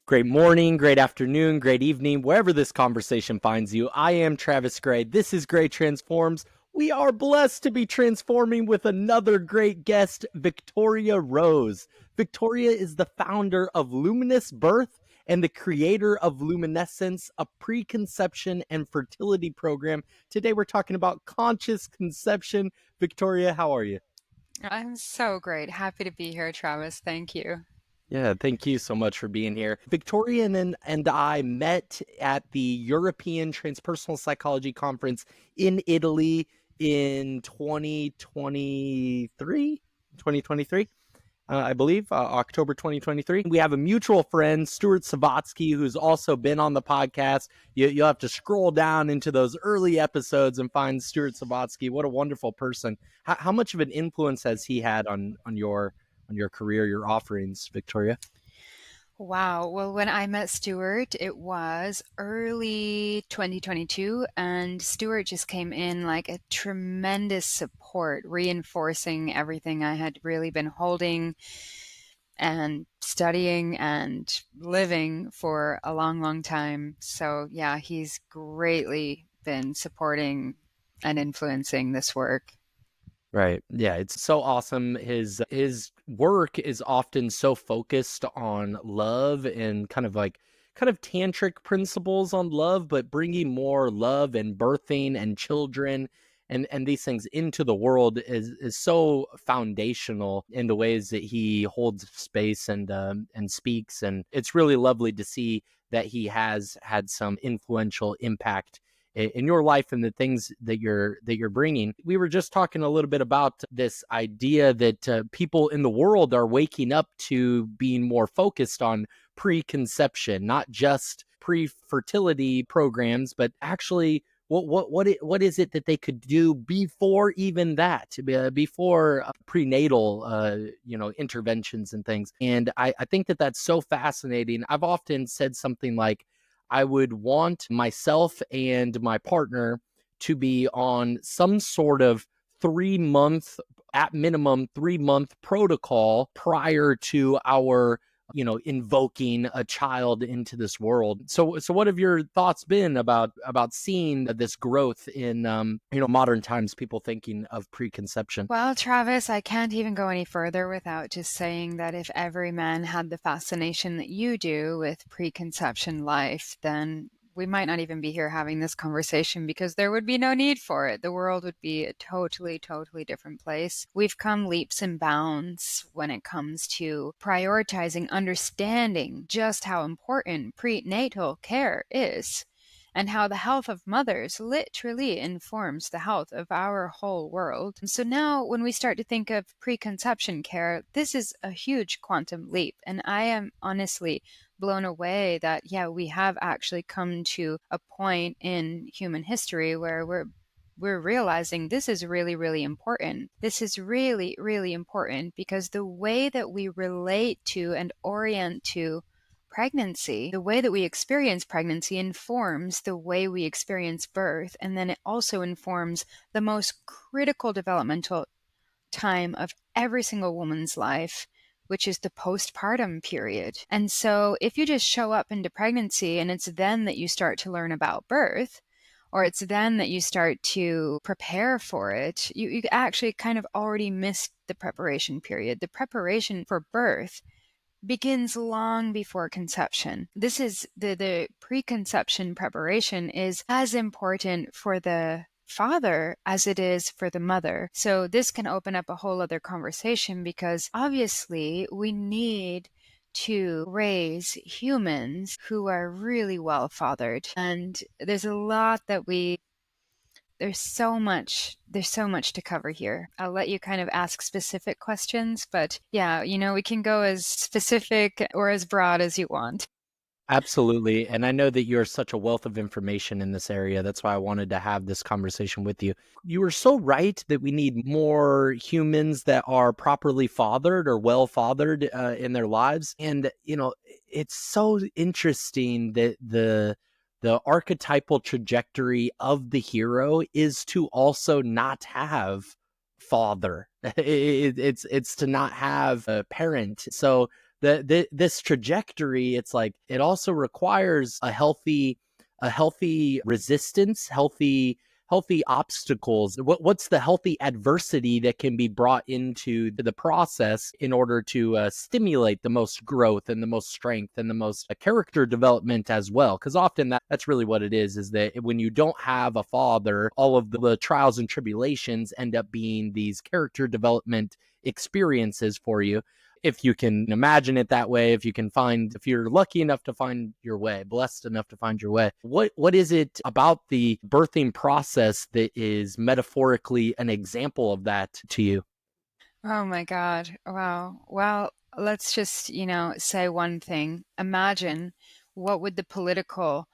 Great morning, great afternoon, great evening, wherever this conversation finds you. I am Travis Gray. This is Gray Transforms. We are blessed to be transforming with another great guest, Victoria Rose. Victoria is the founder of Luminous Birth and the creator of Luminescence, a preconception and fertility program. Today we're talking about conscious conception. Victoria, how are you? I'm so great. Happy to be here, Travis. Thank you. Yeah, thank you so much for being here. Victoria and I met at the European Transpersonal Psychology Conference in Italy in 2023, I believe, October 2023. We have a mutual friend, Stuart Savatsky, who's also been on the podcast. You'll have to scroll down into those early episodes and find Stuart Savatsky. What a wonderful person. How much of an influence has he had on your career, your offerings, Victoria? Wow. Well, when I met Stuart, it was early 2022, and Stuart just came in like a tremendous support, reinforcing everything I had really been holding and studying and living for a long, long time. So, yeah, he's greatly been supporting and influencing this work. Right. Yeah, it's so awesome. His work is often so focused on love and kind of tantric principles on love, but bringing more love and birthing and children and these things into the world is so foundational in the ways that he holds space and speaks, and it's really lovely to see that he has had some influential impact in your life and the things that you're bringing. We were just talking a little bit about this idea that people in the world are waking up to being more focused on preconception, not just pre-fertility programs, but actually what is it that they could do before even that, before prenatal interventions and things. And I think that that's so fascinating. I've often said something like, I would want myself and my partner to be on some sort of 3 month, at minimum 3 month protocol prior to our invoking a child into this world. So what have your thoughts been about seeing this growth in modern times, people thinking of preconception? Well, Travis, I can't even go any further without just saying that if every man had the fascination that you do with preconception life, then we might not even be here having this conversation because there would be no need for it. The world would be a totally, totally different place. We've come leaps and bounds when it comes to prioritizing understanding just how important prenatal care is and how the health of mothers literally informs the health of our whole world. So now, when we start to think of preconception care, this is a huge quantum leap. And I am honestly blown away that, yeah, we have actually come to a point in human history where we're realizing this is really, really important. This is really, really important because the way that we relate to and orient to pregnancy, the way that we experience pregnancy informs the way we experience birth, and then it also informs the most critical developmental time of every single woman's life, which is the postpartum period. And so if you just show up into pregnancy and it's then that you start to learn about birth, or it's then that you start to prepare for it, you actually kind of already missed the preparation period. The preparation for birth begins long before conception. This is the preconception preparation is as important for the father as it is for the mother. So this can open up a whole other conversation because obviously we need to raise humans who are really well fathered. And there's a lot that there's so much to cover here. I'll let you kind of ask specific questions, but yeah, we can go as specific or as broad as you want. Absolutely. And I know that you're such a wealth of information in this area. That's why I wanted to have this conversation with you. You were so right that we need more humans that are properly fathered or well fathered in their lives. And, it's so interesting that the archetypal trajectory of the hero is to also not have father. It's to not have a parent. So this trajectory, it's like it also requires a healthy resistance, healthy obstacles. What's the healthy adversity that can be brought into the process in order to stimulate the most growth and the most strength and the most character development as well? Because often that's really what it is that when you don't have a father, all of the trials and tribulations end up being these character development experiences for you, if you can imagine it that way, if you're lucky enough to find your way, blessed enough to find your way. What is it about the birthing process that is metaphorically an example of that to you? Oh my God. Wow. Well, let's just, say one thing. Imagine what would the political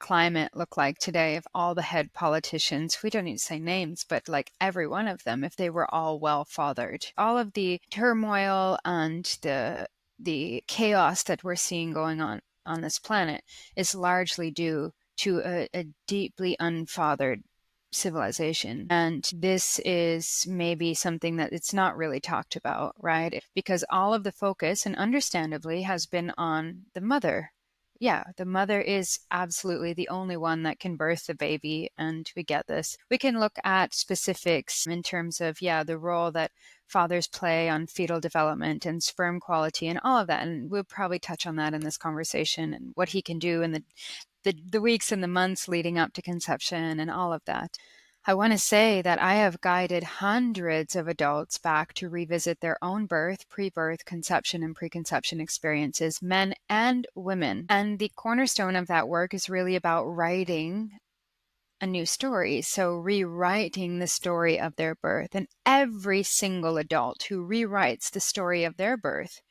climate look like today if all the head politicians, we don't need to say names, but like every one of them, if they were all well fathered? All of the turmoil and the chaos that we're seeing going on this planet is largely due to a deeply unfathered civilization. And this is maybe something that it's not really talked about, right? Because all of the focus, and understandably, has been on the mother. Yeah, the mother is absolutely the only one that can birth the baby, and we get this. We can look at specifics in terms of, the role that fathers play on fetal development and sperm quality and all of that. And we'll probably touch on that in this conversation, and what he can do in the weeks and the months leading up to conception and all of that. I want to say that I have guided hundreds of adults back to revisit their own birth, pre-birth, conception, and preconception experiences, men and women. And the cornerstone of that work is really about writing a new story. So rewriting the story of their birth. And every single adult who rewrites the story of their birth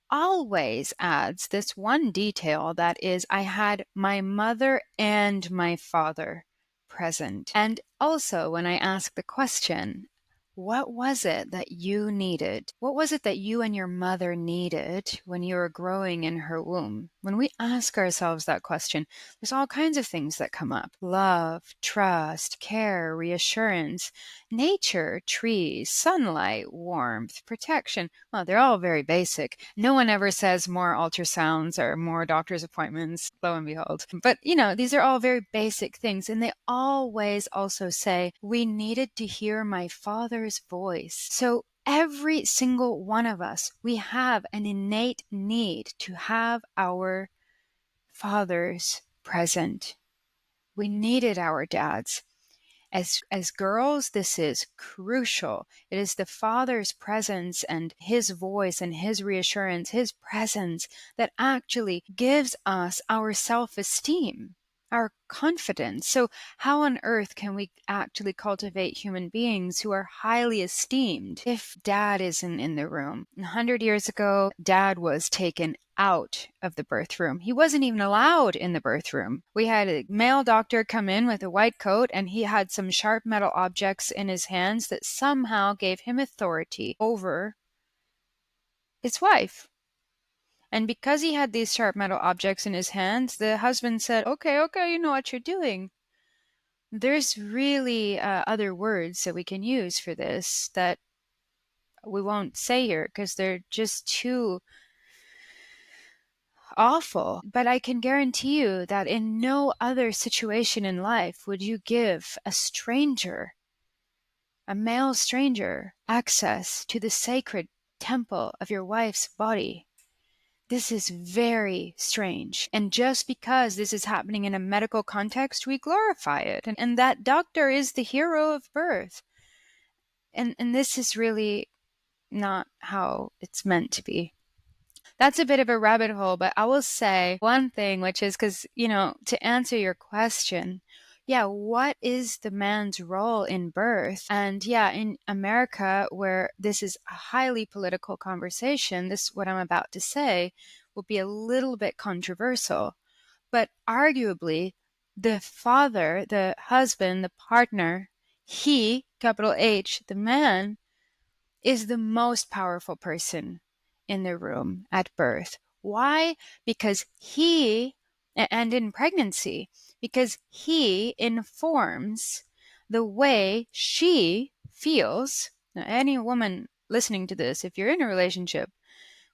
always adds this one detail, that is, I had my mother and my father present. And also, when I ask the question, what was it that you needed? What was it that you and your mother needed when you were growing in her womb? When we ask ourselves that question, there's all kinds of things that come up: love, trust, care, reassurance, nature, trees, sunlight, warmth, protection. Well, they're all very basic. No one ever says more ultrasounds or more doctor's appointments, lo and behold. But, these are all very basic things. And they always also say, we needed to hear my father's voice. So every single one of us, we have an innate need to have our fathers present. We needed our dads. As girls, this is crucial. It is the father's presence and his voice and his reassurance, his presence, that actually gives us our self-esteem, our confidence. So how on earth can we actually cultivate human beings who are highly esteemed if dad isn't in the room? 100 years ago, dad was taken out of the birth room. He wasn't even allowed in the birth room. We had a male doctor come in with a white coat, and he had some sharp metal objects in his hands that somehow gave him authority over his wife. And because he had these sharp metal objects in his hands, the husband said, okay, you know what you're doing. There's really other words that we can use for this that we won't say here because they're just too awful. But I can guarantee you that in no other situation in life would you give a stranger, a male stranger, access to the sacred temple of your wife's body. This is very strange. And just because this is happening in a medical context, we glorify it. And that doctor is the hero of birth. And this is really not how it's meant to be. That's a bit of a rabbit hole, but I will say one thing, which is because, to answer your question, what is the man's role in birth? And in America, where this is a highly political conversation, what I'm about to say, will be a little bit controversial. But arguably, the father, the husband, the partner, he, capital H, the man, is the most powerful person in the room at birth. Why? Because and in pregnancy, because he informs the way she feels. Now, any woman listening to this, if you're in a relationship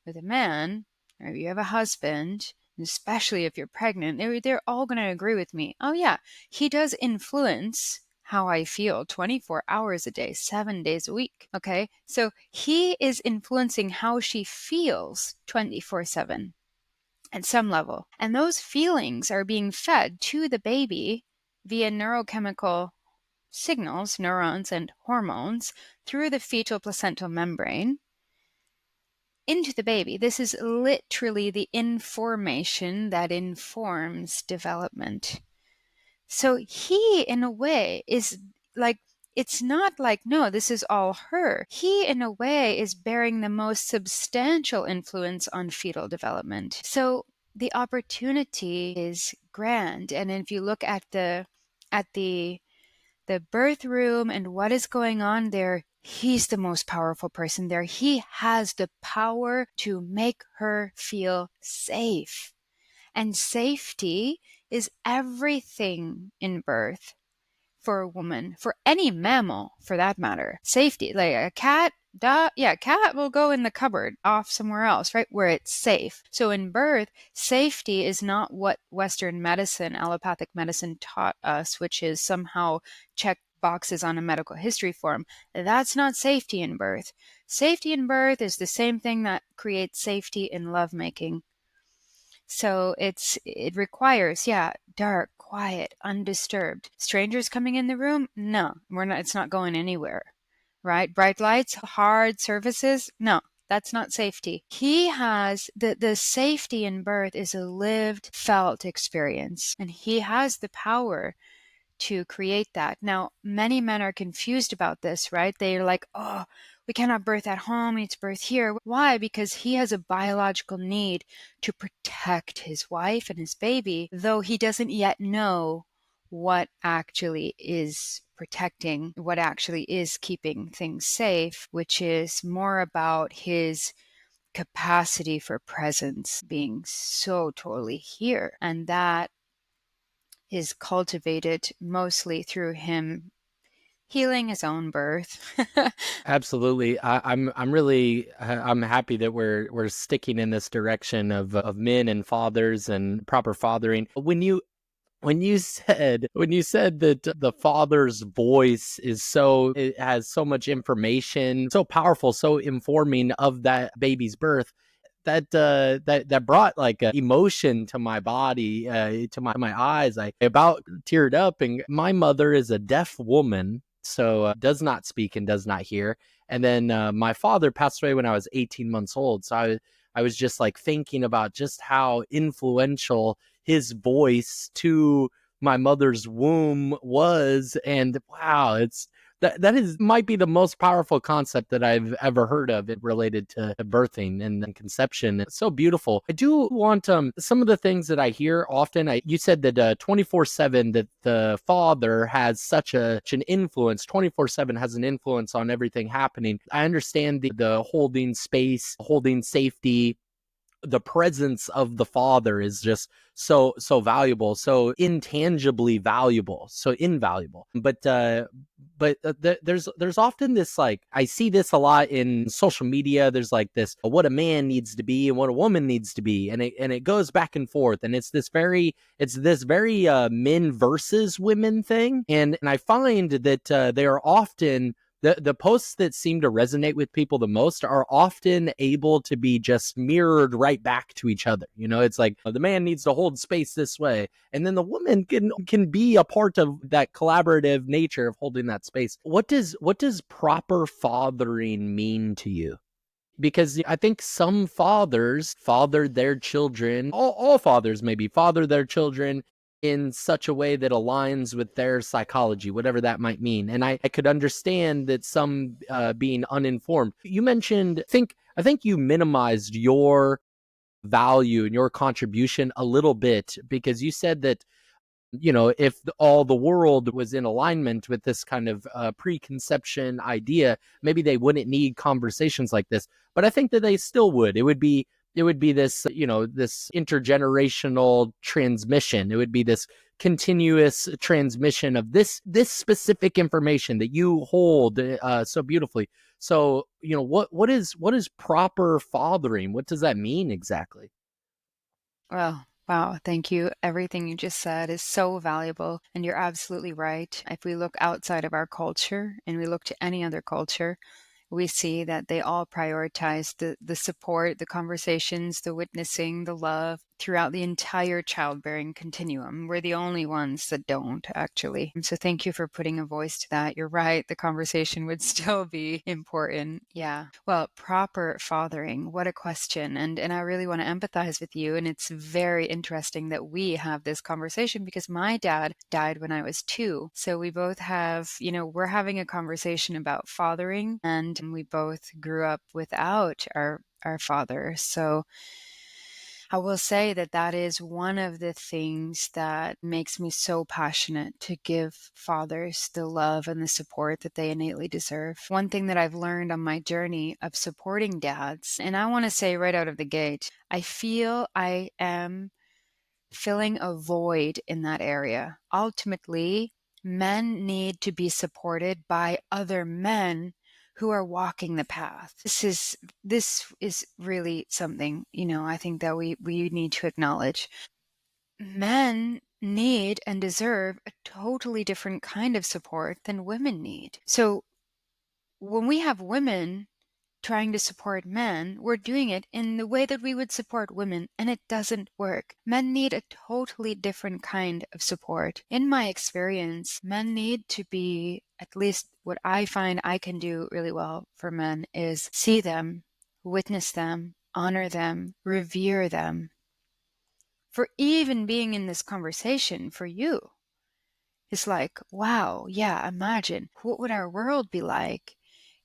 with a man, or you have a husband, especially if you're pregnant, they're all going to agree with me. Oh, yeah, he does influence how I feel 24 hours a day, 7 days a week. Okay. So he is influencing how she feels 24/7 at some level. And those feelings are being fed to the baby via neurochemical signals, neurons, and hormones through the fetal placental membrane into the baby. This is literally the information that informs development. So he, in a way, is like, it's not like, no, this is all her. He, in a way, is bearing the most substantial influence on fetal development. So the opportunity is grand. And if you look at the birth room and what is going on there, he's the most powerful person there. He has the power to make her feel safe. And safety is everything in birth for a woman, for any mammal for that matter. Safety, like a cat, cat will go in the cupboard off somewhere else, right? Where it's safe. So in birth, safety is not what Western medicine, allopathic medicine taught us, which is somehow check boxes on a medical history form. That's not safety in birth. Safety in birth is the same thing that creates safety in lovemaking. So it requires, dark, quiet, undisturbed. Strangers coming in the room? No, it's not going anywhere, right? Bright lights, hard surfaces? No, that's not safety. He has the safety in birth is a lived, felt experience, and he has the power to create that. Now, many men are confused about this, right? They're like, oh, we cannot birth at home, we need to birth here. Why? Because he has a biological need to protect his wife and his baby, though he doesn't yet know what actually is protecting, what actually is keeping things safe, which is more about his capacity for presence being so totally here. And that is cultivated mostly through him healing his own birth. Absolutely. I'm really I'm happy that we're sticking in this direction of men and fathers and proper fathering. When you said that the father's voice is it has so much information, so powerful, so informing of that baby's birth, that brought like emotion to my body, to my eyes. I about teared up. And my mother is a deaf woman, so does not speak and does not hear. And then my father passed away when I was 18 months old. So I was just like thinking about just how influential his voice to my mother's womb was. And wow, that is might be the most powerful concept that I've ever heard of it related to birthing and conception. It's so beautiful. I do want some of the things that I hear often. You said that 24/7 that the father has such an influence. 24/7 has an influence on everything happening. I understand the holding space, holding safety. The presence of the father is just so valuable, so intangibly valuable, so invaluable. But there's often this, like, I see this a lot in social media. There's like this what a man needs to be and what a woman needs to be, and it goes back and forth, and it's this very men versus women thing. And I find that they are often the posts that seem to resonate with people the most are often able to be just mirrored right back to each other. It's like the man needs to hold space this way, and then the woman can be a part of that collaborative nature of holding that space. What does proper fathering mean to you? Because I think some fathers father their children, all fathers maybe father their children in such a way that aligns with their psychology, whatever that might mean. And I could understand that some being uninformed. You mentioned, I think you minimized your value and your contribution a little bit, because you said that if all the world was in alignment with this kind of preconception idea, maybe they wouldn't need conversations like this. But I think that they still would. It would be this, this intergenerational transmission. It would be this continuous transmission of this specific information that you hold so beautifully. So, what is proper fathering? What does that mean exactly? Well, wow, thank you. Everything you just said is so valuable, and you're absolutely right. If we look outside of our culture and we look to any other culture, we see that they all prioritize the support, the conversations, the witnessing, the love throughout the entire childbearing continuum. We're the only ones that don't, actually. So thank you for putting a voice to that. You're right. The conversation would still be important. Yeah. Well, proper fathering, what a question. And I really want to empathize with you. And it's very interesting that we have this conversation because my dad died when I was 2. So we both have, we're having a conversation about fathering, and we both grew up without our father. So I will say that that is one of the things that makes me so passionate to give fathers the love and the support that they innately deserve. One thing that I've learned on my journey of supporting dads, and I want to say right out of the gate, I feel I am filling a void in that area. Ultimately, men need to be supported by other men who are walking the path. This is really something, I think that we need to acknowledge. Men need and deserve a totally different kind of support than women need. So when we have women trying to support men, we're doing it in the way that we would support women, and it doesn't work. Men need a totally different kind of support. In my experience, men need to be, at least what I find I can do really well for men, is see them, witness them, honor them, revere them. For even being in this conversation for you, it's like, wow, yeah, imagine what would our world be like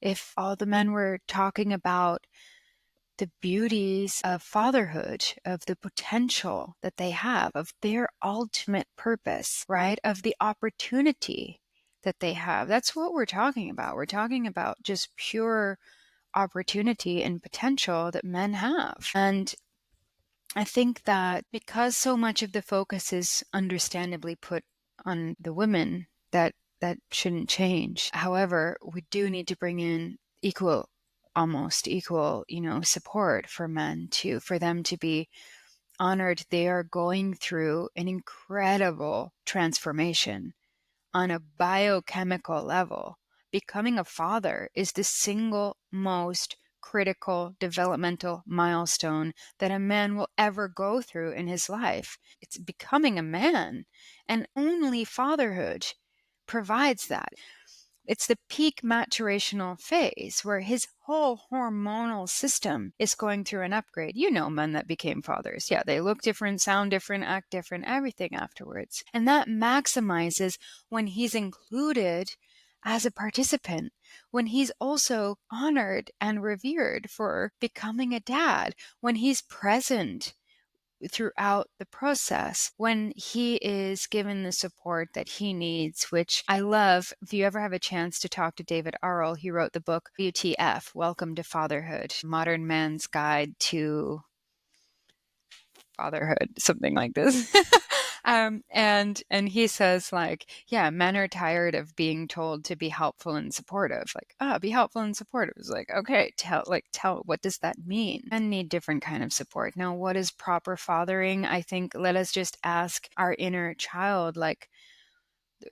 if all the men were talking about the beauties of fatherhood, of the potential that they have, of their ultimate purpose, right? Of the opportunity that they have. That's what we're talking about. We're talking about just pure opportunity and potential that men have. And I think that because so much of the focus is understandably put on the women, that shouldn't change. However, we do need to bring in almost equal, support for men too, for them to be honored. They are going through an incredible transformation on a biochemical level. Becoming a father is the single most critical developmental milestone that a man will ever go through in his life. It's becoming a man, and only fatherhood provides that. It's the peak maturational phase where his whole hormonal system is going through an upgrade. You know, men that became fathers. Yeah, they look different, sound different, act different, everything afterwards. And that maximizes when he's included as a participant, when he's also honored and revered for becoming a dad, when he's present throughout the process, when he is given the support that he needs, which I love. If you ever have a chance to talk to David Arl, he wrote the book WTF, Welcome to Fatherhood, Modern Man's Guide to Fatherhood, something like this. And he says, like, yeah, men are tired of being told to be helpful and supportive. Like, be helpful and supportive. It's like, okay, tell what does that mean? Men need different kind of support. Now, what is proper fathering? I think let us just ask our inner child, like,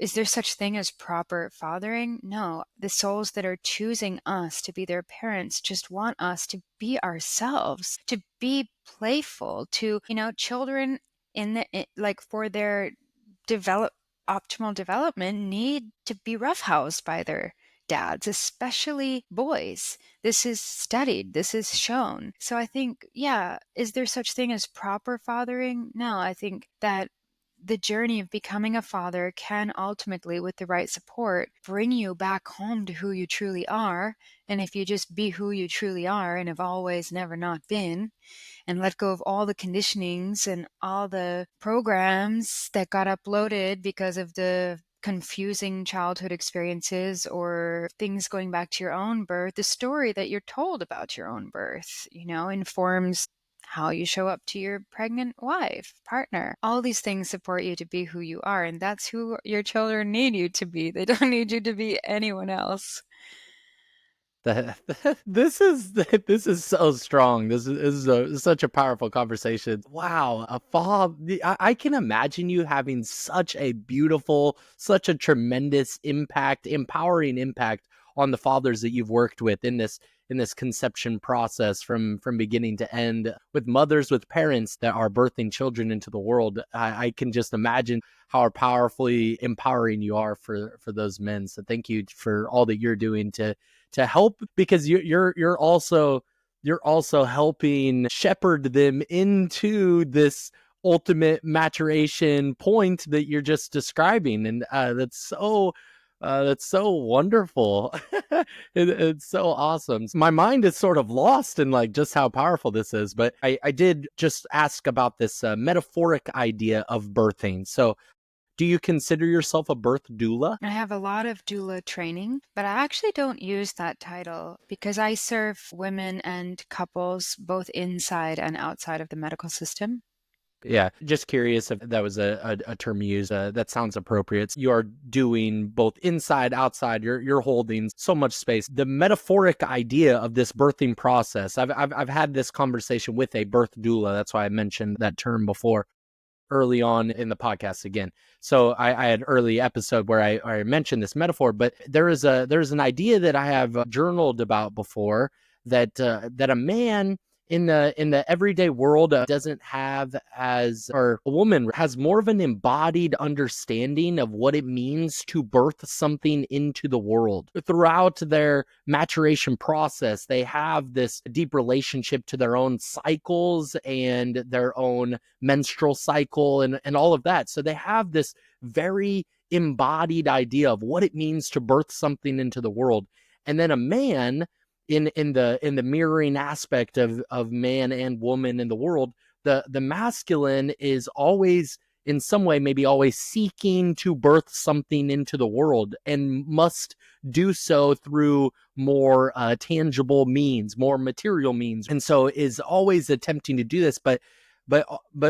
is there such thing as proper fathering? No. The souls that are choosing us to be their parents just want us to be ourselves, to be playful, to, children like for their develop optimal development need to be roughhoused by their dads, especially boys. This is studied, this is shown. So I think, yeah, is there such thing as proper fathering? No, I think that the journey of becoming a father can ultimately, with the right support, bring you back home to who you truly are. And if you just be who you truly are and have always never not been, and let go of all the conditionings and all the programs that got uploaded because of the confusing childhood experiences or things going back to your own birth, the story that you're told about your own birth, informs how you show up to your pregnant wife, partner. All these things support you to be who you are, and that's who your children need you to be. They don't need you to be anyone else. This is so strong. This is such a powerful conversation. Wow, a father. I can imagine you having such a beautiful, such a tremendous impact, empowering impact on the fathers that you've worked with in this conception process from beginning to end, with mothers, with parents that are birthing children into the world. I can just imagine how powerfully empowering you are for those men. So thank you for all that you're doing to help, because you're also helping shepherd them into this ultimate maturation point that you're just describing. And that's so wonderful. It's so awesome. My mind is sort of lost in like just how powerful this is, but I did just ask about this metaphoric idea of birthing. So do you consider yourself a birth doula? I have a lot of doula training, but I actually don't use that title because I serve women and couples both inside and outside of the medical system. Yeah, just curious if that was a term you use. That sounds appropriate. You are doing both inside, outside. You're holding so much space. The metaphoric idea of this birthing process. I've had this conversation with a birth doula. That's why I mentioned that term before, early on in the podcast again. So I had an early episode where I mentioned this metaphor, but there's an idea that I have journaled about before, that a man in the everyday world doesn't have, as, or a woman has more of an embodied understanding of what it means to birth something into the world. Throughout their maturation process, they have this deep relationship to their own cycles and their own menstrual cycle and all of that. So they have this very embodied idea of what it means to birth something into the world. And then a man, in the mirroring aspect of man and woman in the world, the masculine is always in some way, maybe always seeking to birth something into the world, and must do so through more tangible means, more material means, and so is always attempting to do this. But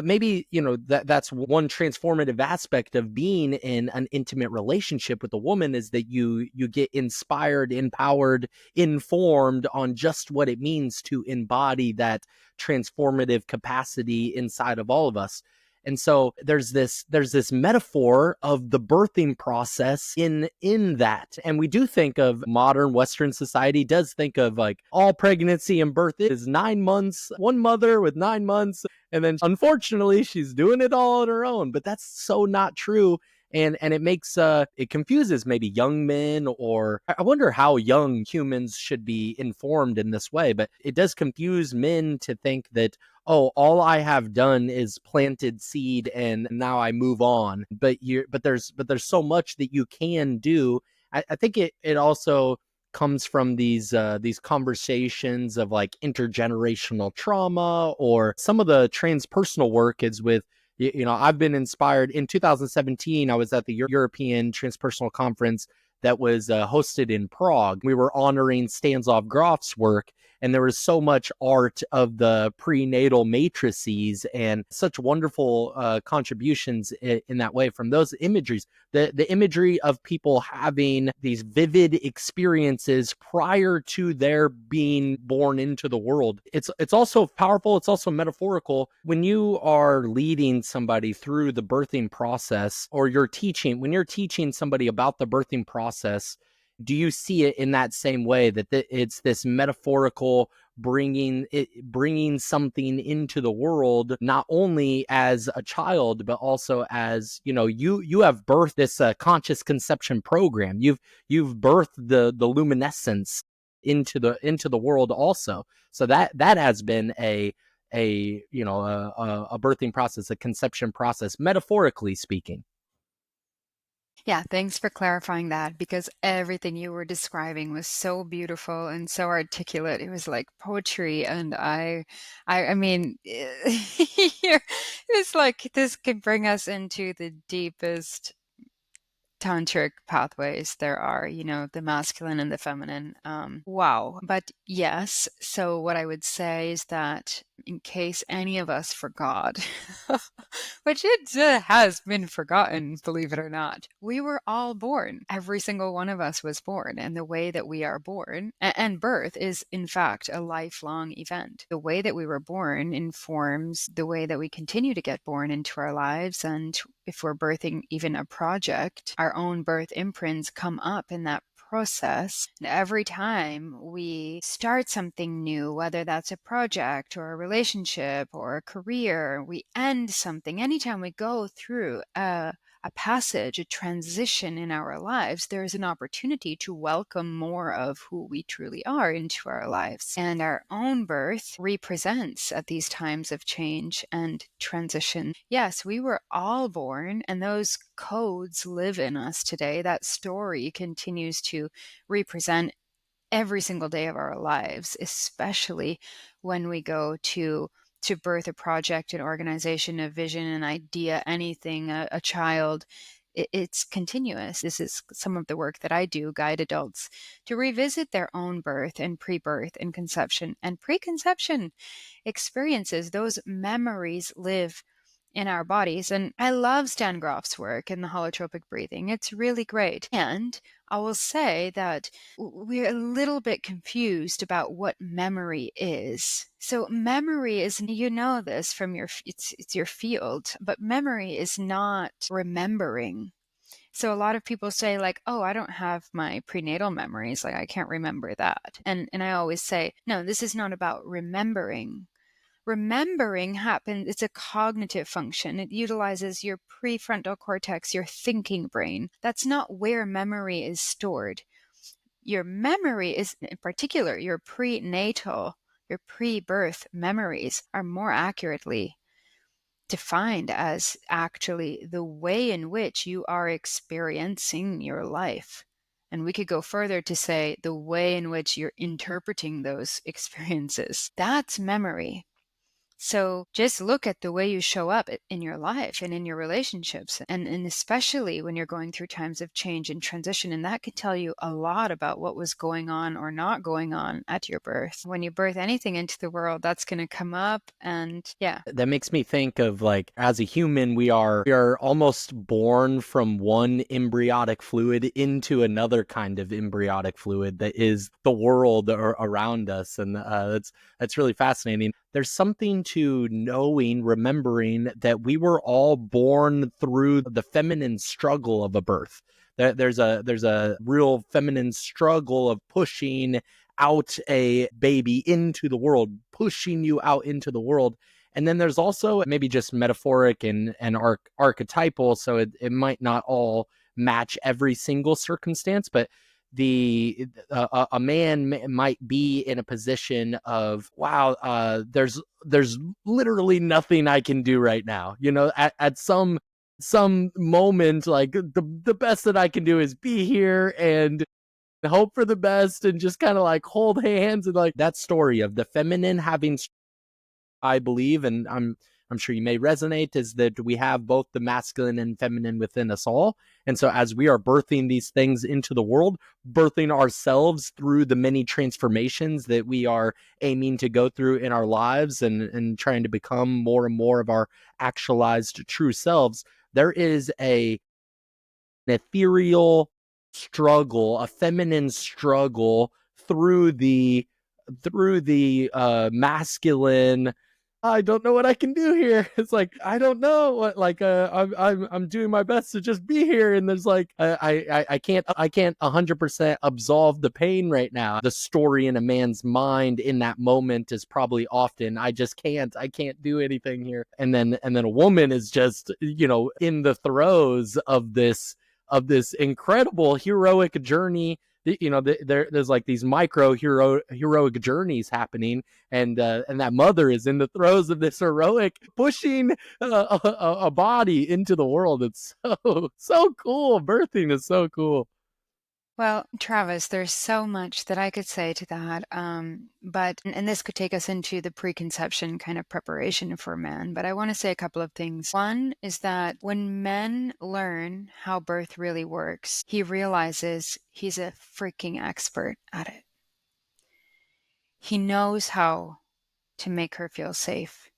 maybe, that's one transformative aspect of being in an intimate relationship with a woman, is that you get inspired, empowered, informed on just what it means to embody that transformative capacity inside of all of us. And so there's this metaphor of the birthing process in that. And we do think of modern Western society does think of like all pregnancy and birth is 9 months, one mother with 9 months, and then unfortunately she's doing it all on her own. But that's so not true. And it makes it confuses maybe young men, or I wonder how young humans should be informed in this way. But it does confuse men to think that, oh, all I have done is planted seed and now I move on. But there's so much that you can do. I think it also comes from these conversations of like intergenerational trauma, or some of the transpersonal work is with, I've been inspired. In 2017, I was at the European Transpersonal Conference that was hosted in Prague. We were honoring Stanislav Grof's work, and there was so much art of the prenatal matrices and such wonderful contributions in that way from those imageries. The imagery of people having these vivid experiences prior to their being born into the world. It's also powerful. It's also metaphorical. When you are leading somebody through the birthing process, or when you're teaching somebody about the birthing process, do you see it in that same way, that it's this metaphorical bringing something into the world, not only as a child, but also as, you have birthed this conscious conception program. You've birthed the luminescence into the world also. So that has been a birthing process, a conception process, metaphorically speaking. Yeah, thanks for clarifying that because everything you were describing was so beautiful and so articulate. It was like poetry, and I mean, it's like this could bring us into the deepest tantric pathways there are, the masculine and the feminine. Wow. But yes, so what I would say is that in case any of us forgot, which it has been forgotten, believe it or not, we were all born. Every single one of us was born. And the way that we are born, and birth is in fact a lifelong event. The way that we were born informs the way that we continue to get born into our lives. And if we're birthing even a project, our own birth imprints come up in that process. And every time we start something new, whether that's a project or a relationship or a career, we end something. Anytime we go through a passage, a transition in our lives, there's an opportunity to welcome more of who we truly are into our lives. And our own birth represents at these times of change and transition. Yes, we were all born, and those codes live in us today. That story continues to represent every single day of our lives, especially when we go to birth a project, an organization, a vision, an idea, anything, a child. It's continuous. This is some of the work that I do, guide adults to revisit their own birth and pre-birth and conception and preconception experiences. Those memories live in our bodies. And I love Stan Grof's work in the holotropic breathing. It's really great. And I will say that we're a little bit confused about what memory is. So memory is, this from it's your field, but memory is not remembering. So a lot of people say like, oh, I don't have my prenatal memories. Like I can't remember that. And I always say, no, this is not about remembering. Remembering happens, it's a cognitive function. It utilizes your prefrontal cortex, your thinking brain. That's not where memory is stored. Your memory is, in particular, your prenatal, your pre-birth memories are more accurately defined as actually the way in which you are experiencing your life. And we could go further to say the way in which you're interpreting those experiences. That's memory. So just look at the way you show up in your life and in your relationships, and especially when you're going through times of change and transition. And that could tell you a lot about what was going on or not going on at your birth. When you birth anything into the world, that's going to come up. And yeah. That makes me think of like, as a human, we are almost born from one embryonic fluid into another kind of embryonic fluid that is the world around us. And that's really fascinating. There's something to knowing, remembering that we were all born through the feminine struggle of a birth. There's a real feminine struggle of pushing out a baby into the world, pushing you out into the world. And then there's also maybe just metaphoric and archetypal, so it might not all match every single circumstance, but a man might be in a position of, wow, there's literally nothing I can do right now. At some moment, like the best that I can do is be here and hope for the best and just kind of like hold hands. And like that story of the feminine having, I believe, and I'm sure you may resonate, is that we have both the masculine and feminine within us all. And so as we are birthing these things into the world, birthing ourselves through the many transformations that we are aiming to go through in our lives, and trying to become more and more of our actualized true selves, there is an ethereal struggle, a feminine struggle through the masculine. I don't know what I can do here. It's like, I don't know what, like, I'm doing my best to just be here. And there's like, I can't 100% absolve the pain right now. The story in a man's mind in that moment is probably often, I can't do anything here. And then a woman is just, in the throes of this incredible heroic journey. There's like these micro heroic journeys happening, and that mother is in the throes of this heroic pushing a body into the world. It's so cool. Birthing is so cool. Well, Travis, there's so much that I could say to that. And this could take us into the preconception kind of preparation for men. But I want to say a couple of things. One is that when men learn how birth really works, he realizes he's a freaking expert at it. He knows how to make her feel safe.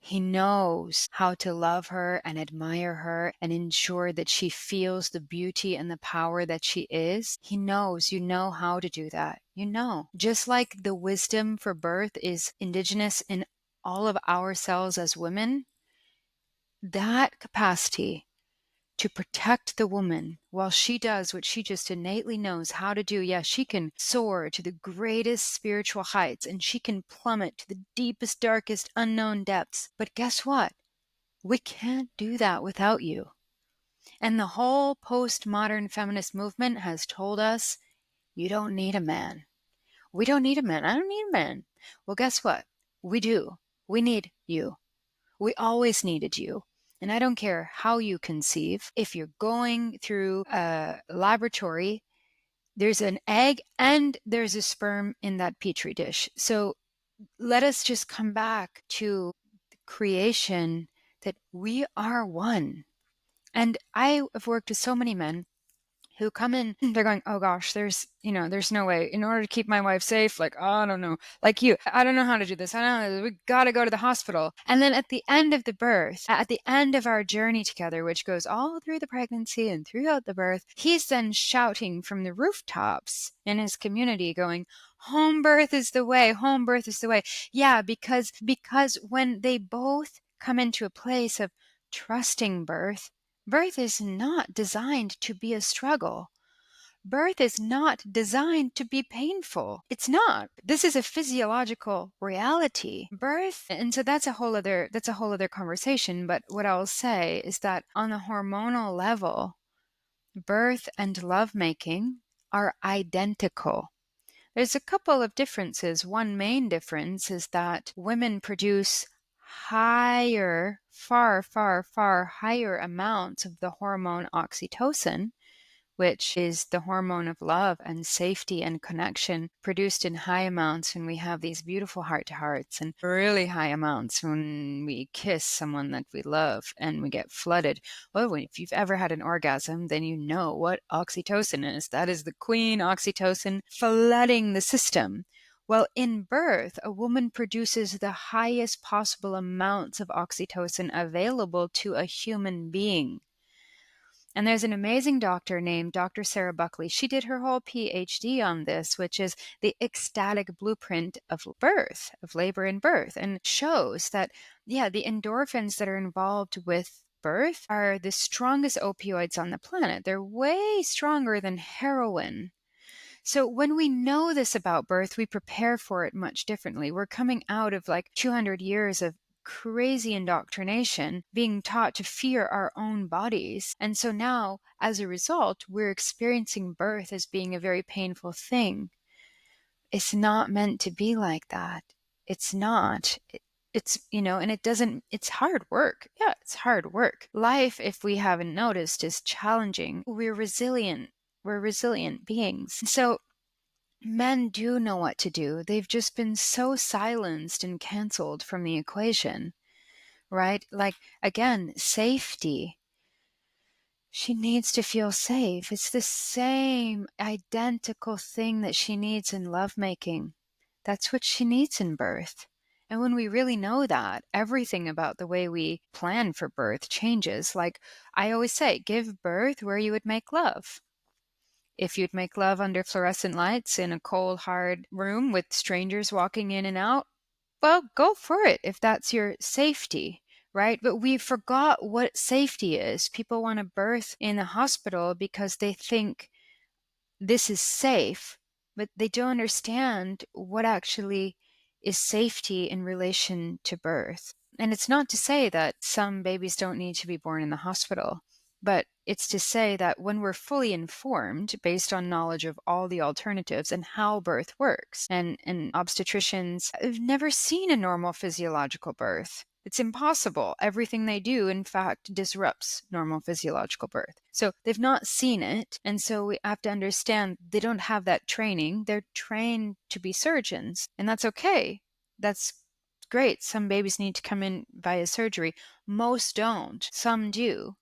He knows how to love her and admire her and ensure that she feels the beauty and the power that she is. He knows, you know how to do that. You know. Just like the wisdom for birth is indigenous in all of our cells as women, that capacity to protect the woman while she does what she just innately knows how to do. Yeah, she can soar to the greatest spiritual heights and she can plummet to the deepest, darkest, unknown depths. But guess what? We can't do that without you. And the whole postmodern feminist movement has told us you don't need a man. We don't need a man. I don't need a man. Well, guess what? We do. We need you. We always needed you. And I don't care how you conceive. If you're going through a laboratory, there's an egg and there's a sperm in that petri dish. So let us just come back to creation, that we are one. And I have worked with so many men who come in, they're going, oh gosh, there's no way. In order to keep my wife safe, like, oh, I don't know, like you, I don't know how to do this. I don't know, we got to go to the hospital. And then at the end of the birth, at the end of our journey together, which goes all through the pregnancy and throughout the birth, he's then shouting from the rooftops in his community going, home birth is the way, home birth is the way. Yeah, because when they both come into a place of trusting birth, birth is not designed to be a struggle. Birth is not designed to be painful. It's not. This is a physiological reality. Birth, and so that's a whole other conversation, but what I'll say is that on a hormonal level, birth and lovemaking are identical. There's a couple of differences. One main difference is that women produce higher, far, far, far higher amounts of the hormone oxytocin, which is the hormone of love and safety and connection, produced in high amounts when we have these beautiful heart to hearts, and really high amounts when we kiss someone that we love and we get flooded. Well, if you've ever had an orgasm, then you know what oxytocin is. That is the queen oxytocin flooding the system. Well, in birth, a woman produces the highest possible amounts of oxytocin available to a human being. And there's an amazing doctor named Dr. Sarah Buckley. She did her whole PhD on this, which is the ecstatic blueprint of birth, of labor and birth, and shows that, yeah, the endorphins that are involved with birth are the strongest opioids on the planet. They're way stronger than heroin. So when we know this about birth, we prepare for it much differently. We're coming out of like 200 years of crazy indoctrination, being taught to fear our own bodies. And so now, as a result, we're experiencing birth as being a very painful thing. It's not meant to be like that. It's not. It's, and it's hard work. Yeah, it's hard work. Life, if we haven't noticed, is challenging. We're resilient. We're resilient beings. So men do know what to do. They've just been so silenced and canceled from the equation, right? Like, again, safety. She needs to feel safe. It's the same identical thing that she needs in lovemaking. That's what she needs in birth. And when we really know that, everything about the way we plan for birth changes. Like I always say, give birth where you would make love. If you'd make love under fluorescent lights in a cold, hard room with strangers walking in and out, well, go for it if that's your safety, right? But we forgot what safety is. People want to birth in a hospital because they think this is safe, but they don't understand what actually is safety in relation to birth. And it's not to say that some babies don't need to be born in the hospital, but it's to say that when we're fully informed based on knowledge of all the alternatives and how birth works, and obstetricians have never seen a normal physiological birth. It's impossible. Everything they do, in fact, disrupts normal physiological birth. So they've not seen it. And so we have to understand they don't have that training. They're trained to be surgeons, and that's okay. That's great. Some babies need to come in via surgery. Most don't. Some do.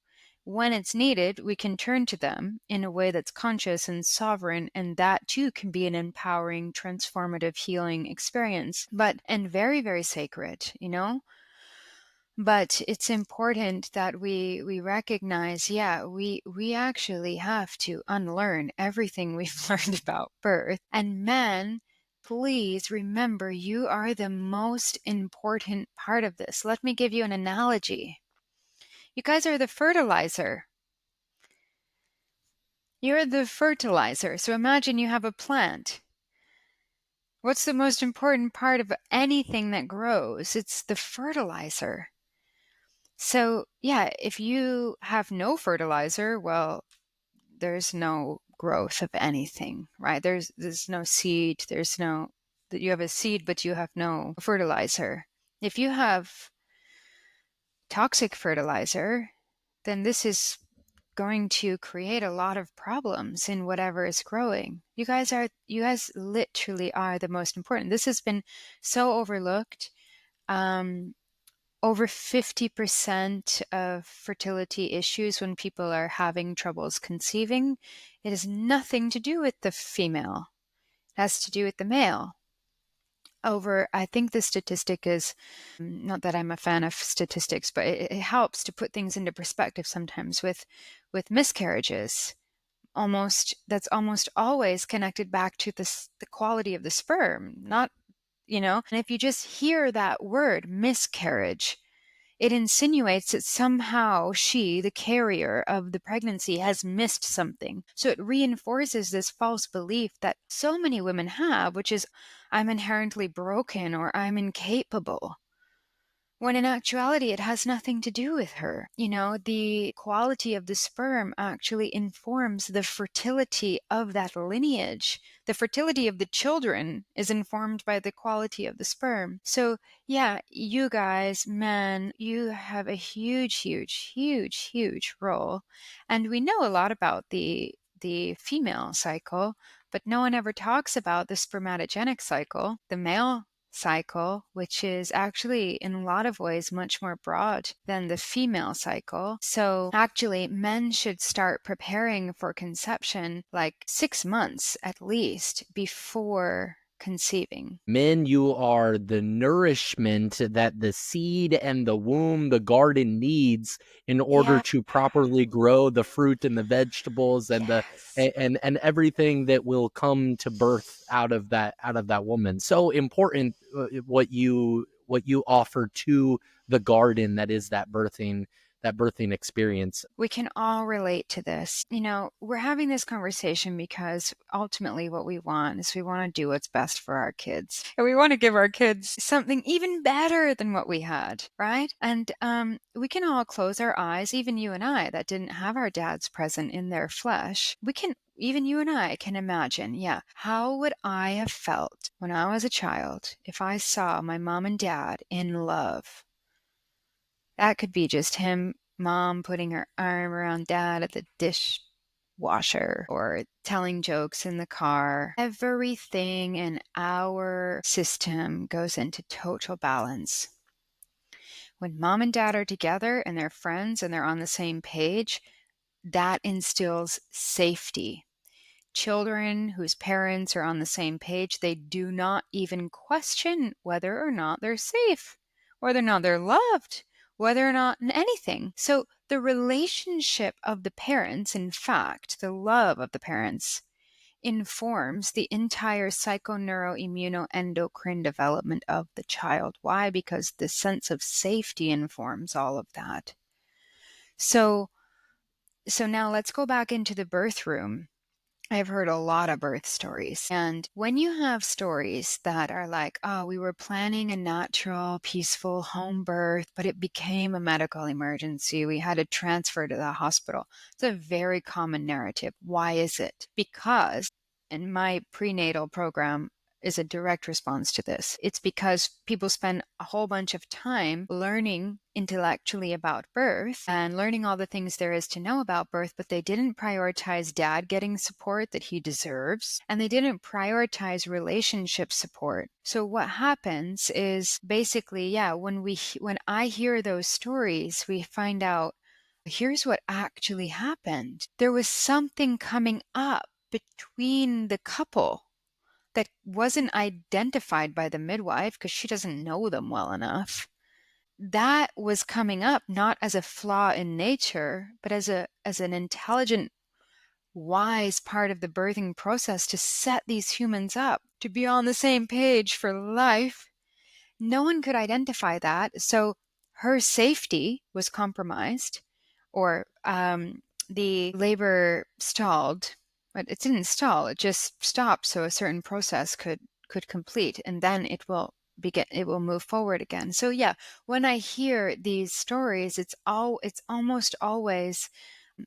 When it's needed, we can turn to them in a way that's conscious and sovereign, and that too can be an empowering, transformative, healing experience, and very, very sacred, you know? But it's important that we recognize, yeah, we actually have to unlearn everything we've learned about birth. And men, please remember, you are the most important part of this. Let me give you an analogy. You guys are the fertilizer. You're the fertilizer. So imagine you have a plant. What's the most important part of anything that grows? It's the fertilizer. So, yeah, if you have no fertilizer, well, there's no growth of anything, right? There's no seed, there's no that you have a seed but you have no fertilizer. If you have toxic fertilizer, then this is going to create a lot of problems in whatever is growing. You guys literally are the most important. This has been so overlooked. Um, Over 50% of fertility issues when people are having troubles conceiving, it has nothing to do with the female. It has to do with the male. I think the statistic is, not that I'm a fan of statistics, but it helps to put things into perspective sometimes with miscarriages. That's almost always connected back to the quality of the sperm, not, and if you just hear that word miscarriage, it insinuates that somehow she, the carrier of the pregnancy, has missed something. So it reinforces this false belief that so many women have, which is, I'm inherently broken or I'm incapable. When in actuality, it has nothing to do with her. The quality of the sperm actually informs the fertility of that lineage. The fertility of the children is informed by the quality of the sperm. So, yeah, you guys, men, you have a huge, huge, huge, huge role. And we know a lot about the female cycle, but no one ever talks about the spermatogenic cycle, the male cycle, which is actually in a lot of ways much more broad than the female cycle. So actually, men should start preparing for conception like 6 months at least before conceiving. Men, you are the nourishment that the seed and the womb, the garden needs in order Yeah. to properly grow the fruit and the vegetables and Yes. and everything that will come to birth out of that woman. So important, what you offer to the garden that is that birthing experience. We can all relate to this. We're having this conversation because ultimately what we want is we want to do what's best for our kids. And we want to give our kids something even better than what we had, right? And we can all close our eyes, even you and I that didn't have our dads present in their flesh. Even you and I can imagine, yeah, how would I have felt when I was a child if I saw my mom and dad in love? That could be just mom putting her arm around dad at the dishwasher or telling jokes in the car. Everything in our system goes into total balance. When mom and dad are together and they're friends and they're on the same page, that instills safety. Children whose parents are on the same page, they do not even question whether or not they're safe, whether or not they're loved, whether or not anything. So the relationship of the parents, in fact, the love of the parents, informs the entire psychoneuroimmunoendocrine development of the child. Why? Because the sense of safety informs all of that. So now let's go back into the birth room. I've heard a lot of birth stories. And when you have stories that are like, oh, we were planning a natural, peaceful home birth, but it became a medical emergency. We had to transfer to the hospital. It's a very common narrative. Why is it? Because in my prenatal program, is a direct response to this. It's because people spend a whole bunch of time learning intellectually about birth and learning all the things there is to know about birth, but they didn't prioritize dad getting support that he deserves, and they didn't prioritize relationship support. So what happens is basically, when I hear those stories, we find out here's what actually happened. There was something coming up between the couple that wasn't identified by the midwife because she doesn't know them well enough. That was coming up not as a flaw in nature, but as an intelligent, wise part of the birthing process to set these humans up to be on the same page for life. No one could identify that. So her safety was compromised, or the labor stalled, but it didn't stall. It just stopped so a certain process could complete, and then it will move forward again. So yeah, when I hear these stories, it's almost always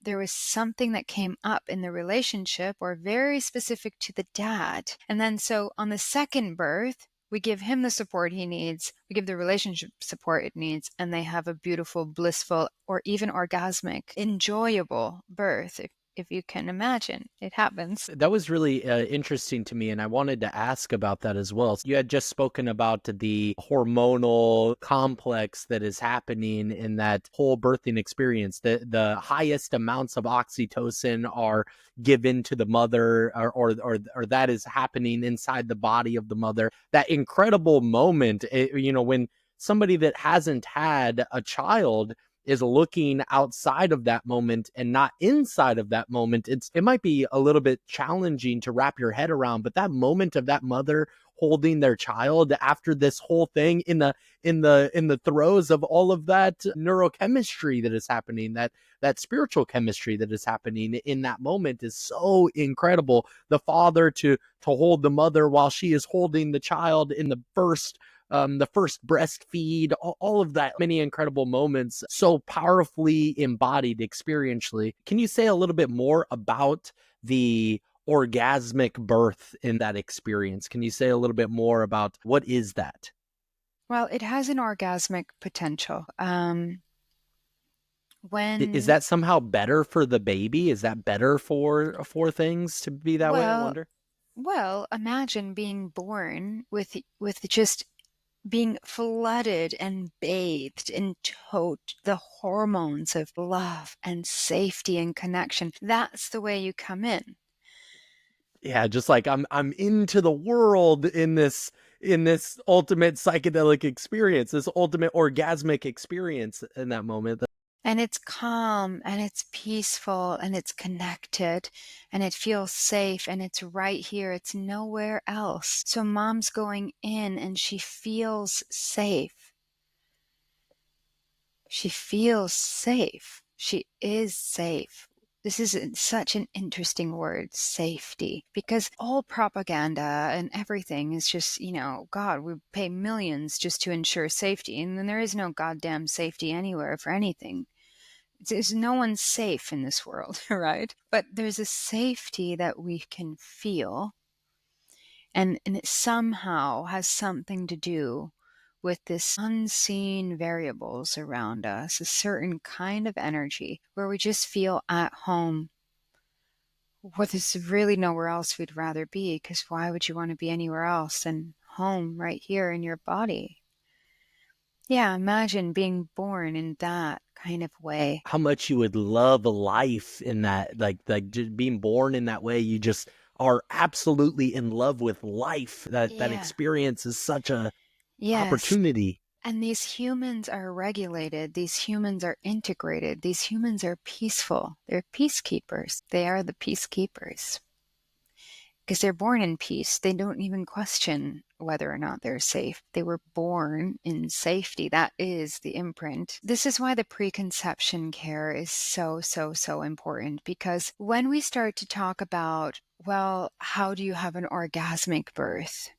there was something that came up in the relationship or very specific to the dad. And then so on the second birth, we give him the support he needs, we give the relationship support it needs, and they have a beautiful, blissful, or even orgasmic, enjoyable birth. If you can imagine, it happens. That was really interesting to me, and I wanted to ask about that as well. You had just spoken about the hormonal complex that is happening in that whole birthing experience. The highest amounts of oxytocin are given to the mother, or that is happening inside the body of the mother. That incredible moment, when somebody that hasn't had a child is looking outside of that moment and not inside of that moment, it might be a little bit challenging to wrap your head around. But that moment of that mother holding their child after this whole thing in the throes of all of that neurochemistry that is happening, that spiritual chemistry that is happening in that moment is so incredible. The father to hold the mother while she is holding the child in the first breastfeed, all of that, many incredible moments, so powerfully embodied experientially. Can you say a little bit more about the orgasmic birth in that experience? Can you say a little bit more about what is that? Well, it has an orgasmic potential. Is When that somehow better for the baby? Is that better for things to be that way? I well, wonder. well, imagine being born with just being flooded and bathed in the hormones of love and safety and connection. That's the way you come in. Yeah, just like I'm into the world in this ultimate psychedelic experience, this ultimate orgasmic experience in that moment. And it's calm and it's peaceful and it's connected and it feels safe and it's right here. It's nowhere else. So mom's going in and she feels safe. She feels safe. She is safe. This is such an interesting word, safety, because all propaganda and everything is just, God, we pay millions just to ensure safety. And then there is no goddamn safety anywhere for anything. There's no one's safe in this world, right? But there's a safety that we can feel, and it somehow has something to do with this unseen variables around us, a certain kind of energy where we just feel at home. Well, there's really nowhere else we'd rather be, because why would you want to be anywhere else than home right here in your body? Yeah, imagine being born in that kind of way. How much you would love life in that, like just being born in that way. You just are absolutely in love with life. That Yeah. experience is such a Yes. opportunity. And these humans are regulated. These humans are integrated. These humans are peaceful. They're peacekeepers. They are the peacekeepers because they're born in peace. They don't even question whether or not they're safe. They were born in safety. That is the imprint. This is why the preconception care is so, so, so important, because when we start to talk about, well, how do you have an orgasmic birth?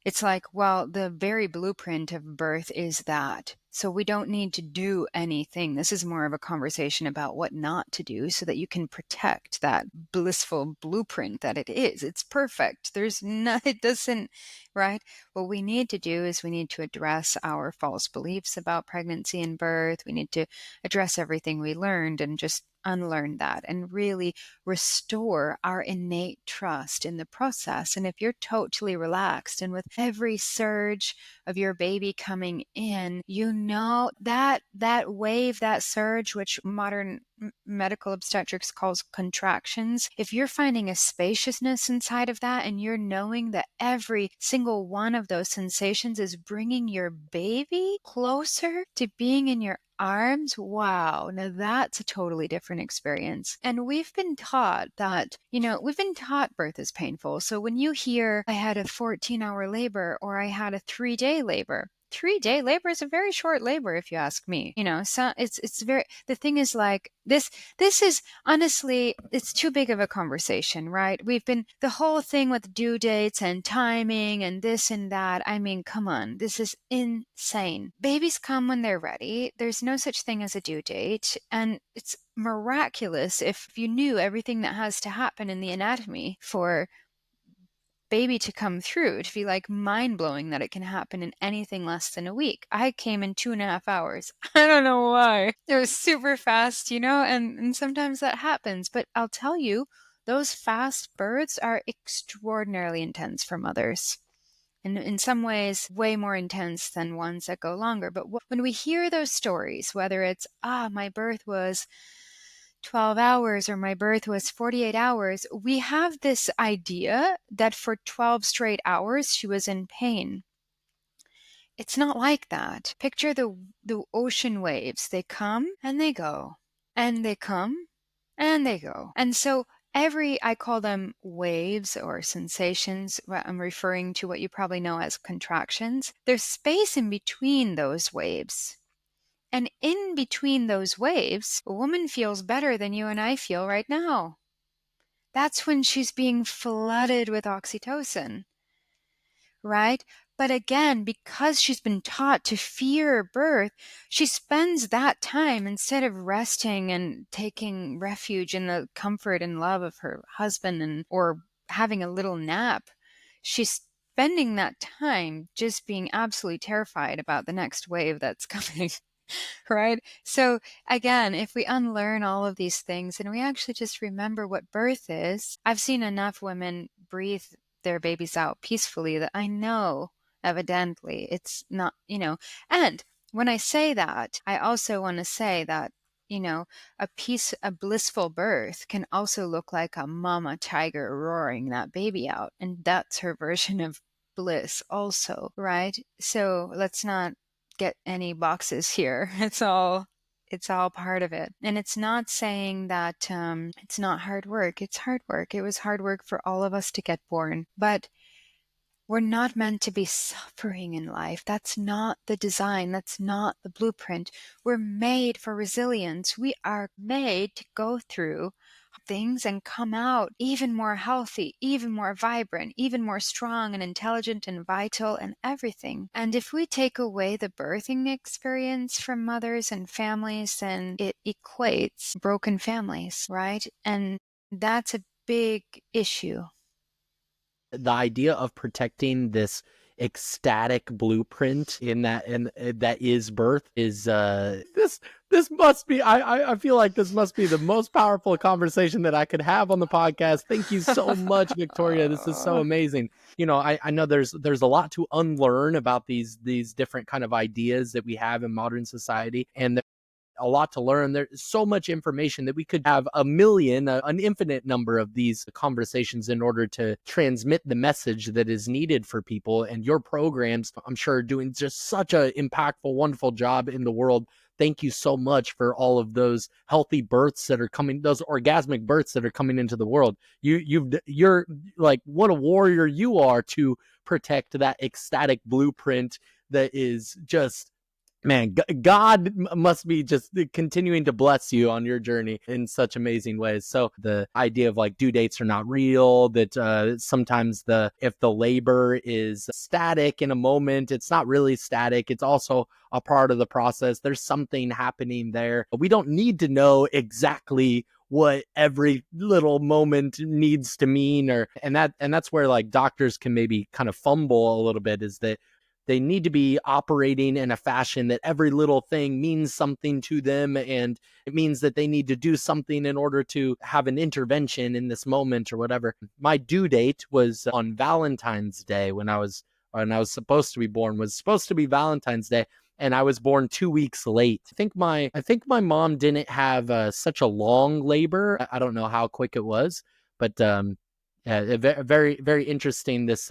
It's like, well, the very blueprint of birth is that. So we don't need to do anything. This is more of a conversation about what not to do so that you can protect that blissful blueprint that it is. It's perfect. There's no, it doesn't, right? What we need to do is we need to address our false beliefs about pregnancy and birth. We need to address everything we learned and just unlearn that and really restore our innate trust in the process. And if you're totally relaxed and with every surge of your baby coming in, you know that wave, that surge, which modern medical obstetrics calls contractions, if you're finding a spaciousness inside of that and you're knowing that every single one of those sensations is bringing your baby closer to being in your arms, wow, now that's a totally different experience. And we've been taught that, we've been taught birth is painful. So when you hear I had a 14-hour labor or I had a 3-day labor, 3-day labor is a very short labor, if you ask me. So it's very, the thing is like this is honestly, it's too big of a conversation, right? We've been the whole thing with due dates and timing and this and that. I mean, come on, this is insane. Babies come when they're ready. There's no such thing as a due date. And it's miraculous if you knew everything that has to happen in the anatomy for baby to come through. To be like mind-blowing that it can happen in anything less than a week. I came in 2.5 hours. I don't know why. It was super fast, and sometimes that happens. But I'll tell you, those fast births are extraordinarily intense for mothers. And in some ways, way more intense than ones that go longer. But when we hear those stories, whether it's, my birth was 12 hours or my birth was 48 hours, we have this idea that for 12 straight hours she was in pain. It's not like that. Picture the ocean waves. They come and they go, and they come and they go. And so I call them waves or sensations. I'm referring to what you probably know as contractions. There's space in between those waves. And in between those waves, a woman feels better than you and I feel right now. That's when she's being flooded with oxytocin, right? But again, because she's been taught to fear birth, she spends that time, instead of resting and taking refuge in the comfort and love of her husband or having a little nap, she's spending that time just being absolutely terrified about the next wave that's coming. Right? So again, if we unlearn all of these things and we actually just remember what birth is, I've seen enough women breathe their babies out peacefully that I know evidently it's not, and when I say that, I also want to say that, a blissful birth can also look like a mama tiger roaring that baby out. And that's her version of bliss also, right? So let's not get any boxes here. It's all part of it. And it's not saying that it's not hard work. It's hard work. It was hard work for all of us to get born. But we're not meant to be suffering in life. That's not the design. That's not the blueprint. We're made for resilience. We are made to go through things and come out even more healthy, even more vibrant, even more strong and intelligent and vital and everything. And if we take away the birthing experience from mothers and families, then it equates broken families, right? And that's a big issue. The idea of protecting this ecstatic blueprint in that, and that is birth, is this must be, I feel like this must be the most powerful conversation that I could have on the podcast. Thank you so much, Victoria. This is so amazing. I know there's a lot to unlearn about these different kind of ideas that we have in modern society, and a lot to learn. There's so much information that we could have an infinite number of these conversations in order to transmit the message that is needed for people. And your programs, I'm sure, are doing just such an impactful, wonderful job in the world. Thank you so much for all of those healthy births that are coming, those orgasmic births that are coming into the world. You're like, what a warrior you are to protect that ecstatic blueprint that is just Man, God must be just continuing to bless you on your journey in such amazing ways. So the idea of like due dates are not real, that sometimes if the labor is static in a moment, it's not really static. It's also a part of the process. There's something happening there. We don't need to know exactly what every little moment needs to mean, and that's where like doctors can maybe kind of fumble a little bit, is that they need to be operating in a fashion that every little thing means something to them, and it means that they need to do something in order to have an intervention in this moment or whatever. My due date was on Valentine's Day when I was supposed to be born, was supposed to be Valentine's Day, and I was born 2 weeks late. I think my mom didn't have such a long labor. I don't know how quick it was, but yeah, very very interesting, this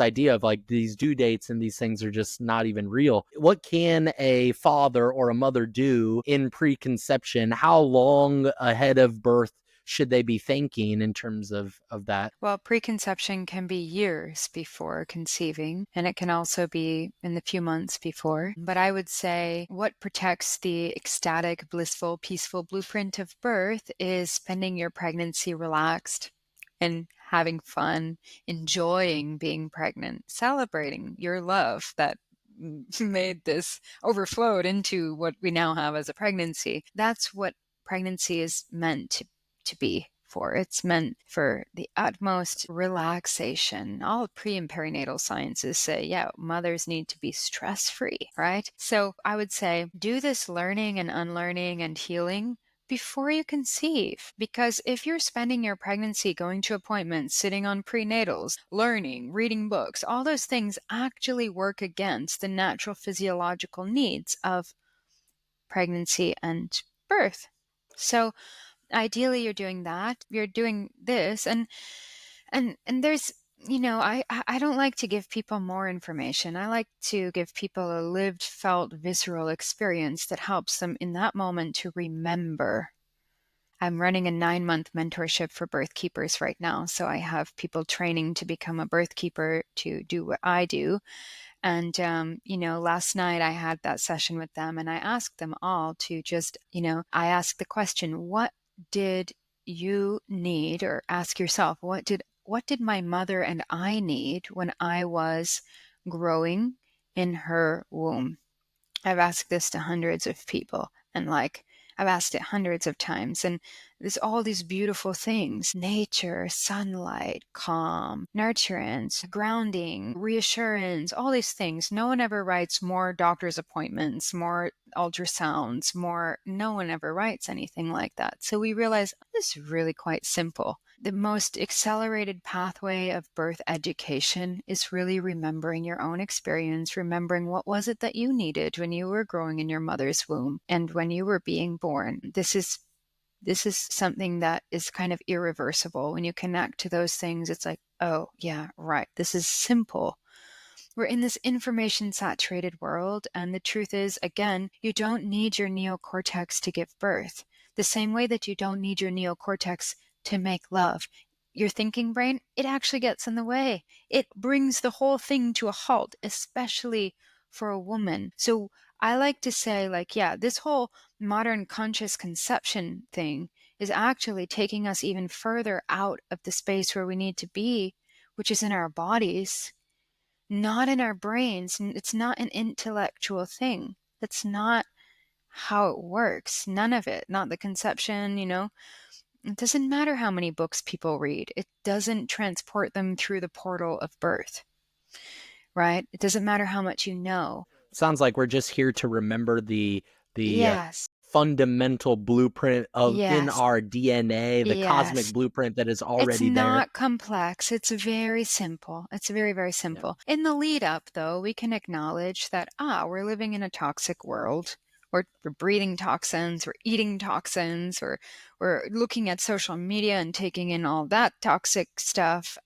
idea of like these due dates and these things are just not even real. What can a father or a mother do in preconception? How long ahead of birth should they be thinking in terms of that? Well, preconception can be years before conceiving, and it can also be in the few months before. But I would say what protects the ecstatic, blissful, peaceful blueprint of birth is spending your pregnancy relaxed and having fun, enjoying being pregnant, celebrating your love that made this overflowed into what we now have as a pregnancy. That's what pregnancy is meant to be for. It's meant for the utmost relaxation. All pre and perinatal sciences say, yeah, mothers need to be stress free, right? So I would say do this learning and unlearning and healing before you conceive. Because if you're spending your pregnancy going to appointments, sitting on prenatals, learning, reading books, all those things actually work against the natural physiological needs of pregnancy and birth. So ideally you're doing that, you're doing this, and there's, I don't like to give people more information. I like to give people a lived, felt, visceral experience that helps them in that moment to remember. I'm running a 9-month mentorship for birth keepers right now. So I have people training to become a birth keeper to do what I do. And, last night I had that session with them and I asked them all to just, I asked the question, what did you need? Or ask yourself, what did my mother and I need when I was growing in her womb? I've asked this to hundreds of people, and like I've asked it hundreds of times, and there's all these beautiful things: nature, sunlight, calm, nurturance, grounding, reassurance, all these things. No one ever writes more doctor's appointments, more ultrasounds, no one ever writes anything like that. So we realize this is really quite simple. The most accelerated pathway of birth education is really remembering your own experience, remembering what was it that you needed when you were growing in your mother's womb and when you were being born. This is something that is kind of irreversible. When you connect to those things, it's like, oh, yeah, right. This is simple. We're in this information saturated world. And the truth is, again, you don't need your neocortex to give birth. The same way that you don't need your neocortex to make love. Your thinking brain, it actually gets in the way. It brings the whole thing to a halt, especially for a woman. So I like to say, like, yeah, this whole modern conscious conception thing is actually taking us even further out of the space where we need to be, which is in our bodies, not in our brains. It's not an intellectual thing. That's not how it works. None of it. Not the conception, It doesn't matter how many books people read. It doesn't transport them through the portal of birth, right? It doesn't matter how much you know. Sounds like we're just here to remember the Yes. fundamental blueprint of in Yes. our DNA, the cosmic Yes. blueprint that is It's already there. not complex. It's very simple. It's very, very Yeah. simple. In the lead up, though, we can acknowledge that, we're living in a toxic world. We're breathing toxins, we're eating toxins, we're looking at social media and taking in all that toxic stuff.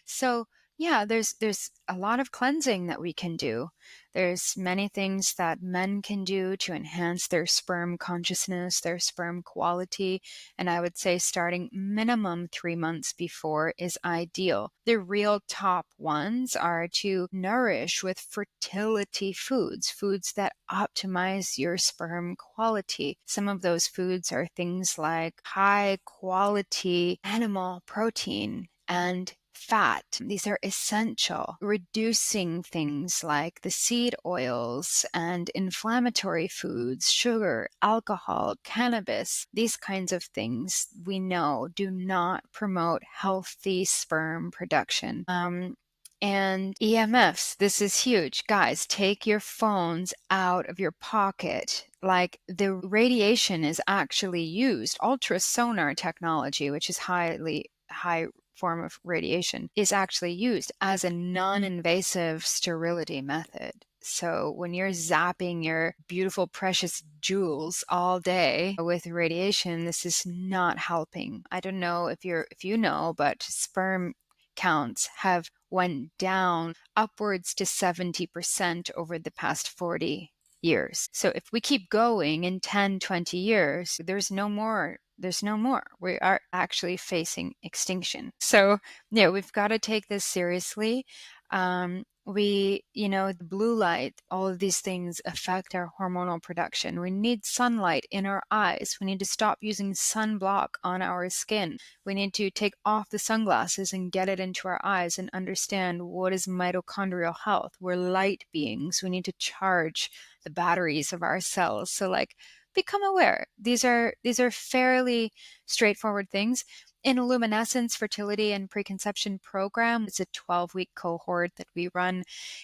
So, Yeah, there's a lot of cleansing that we can do. There's many things that men can do to enhance their sperm consciousness, their sperm quality, and I would say starting minimum 3 months before is ideal. The real top ones are to nourish with fertility foods, foods that optimize your sperm quality. Some of those foods are things like high quality animal protein and fat. These are essential. Reducing things like the seed oils and inflammatory foods, sugar, alcohol, cannabis, these kinds of things we know do not promote healthy sperm production. And EMFs, this is huge. Guys, take your phones out of your pocket. Like the radiation is actually used, ultrasonar technology, which is high form of radiation, is actually used as a non-invasive sterility method. So when you're zapping your beautiful, precious jewels all day with radiation, this is not helping. I don't know if you know, but sperm counts have went down upwards to 70% over the past 40 years. So if we keep going in 10, 20 years, there's no more. We are actually facing extinction. So, yeah, we've got to take this seriously. The blue light, all of these things affect our hormonal production. We need sunlight in our eyes. We need to stop using sunblock on our skin. We need to take off the sunglasses and get it into our eyes and understand what is mitochondrial health. We're light beings. We need to charge the batteries of our cells. So like become aware. These are fairly straightforward things. In Luminescence Fertility and Preconception program, it's a 12-week cohort that we run